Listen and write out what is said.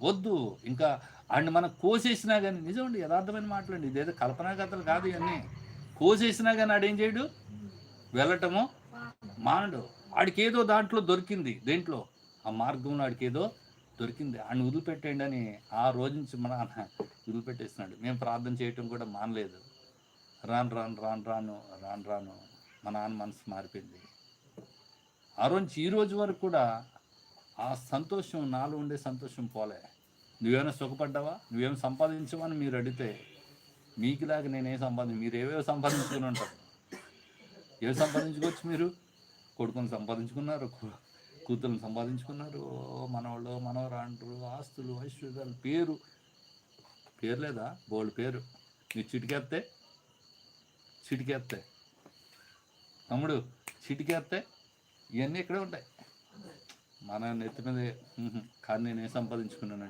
వద్దు. ఇంకా ఆడిని మనం కోసేసినా గానీ నిజమండి, యథార్థమైన మాటలండి. ఇదేదో కల్పనా కథలు కాదు ఇయన్నీ. కోసేసినా గానీ ఆడేం చేయడు? వెళ్ళటము మానడు. ఆడికేదో దాంట్లో దొరికింది. దేంట్లో? ఆ మార్గంలో ఆడికేదో దొరికింది. ఆడిని వదిలిపెట్టేయండి అని ఆ రోజు నుంచి మా నాన్న వదిలిపెట్టేసినాడు. మేము ప్రార్థన చేయటం కూడా మానలేదు. రాను రాను రాను రాను రాను రాను మా నాన్న మనసు మారిపోయింది. ఆ రోజు నుంచి ఈ రోజు వరకు కూడా ఆ సంతోషం, నాలో ఉండే సంతోషం పోలే. నువ్వేమైనా సుఖపడ్డావా? నువ్వేమైనా సంపాదించవా అని మీరు అడిగితే, మీకులాగా నేనేం మీరు ఏవేవో సంపాదించుకుని ఉంటారు. ఏవి సంపాదించుకోవచ్చు మీరు? కొడుకుని సంపాదించుకున్నారు, కూతుర్ని సంపాదించుకున్నారు, మనవాళ్ళు మనవరాండ్రు, ఆస్తులు, ఐశ్వర్యాలు, పేరు లేదా? బోల్డ్ పేరు. మీరు చిటికేస్తే తమ్ముడు, చిటికేస్తే ఇవన్నీ ఇక్కడే ఉంటాయి. మన నెత్తి మీద కానీ నేనేం సంపాదించుకున్నానంటే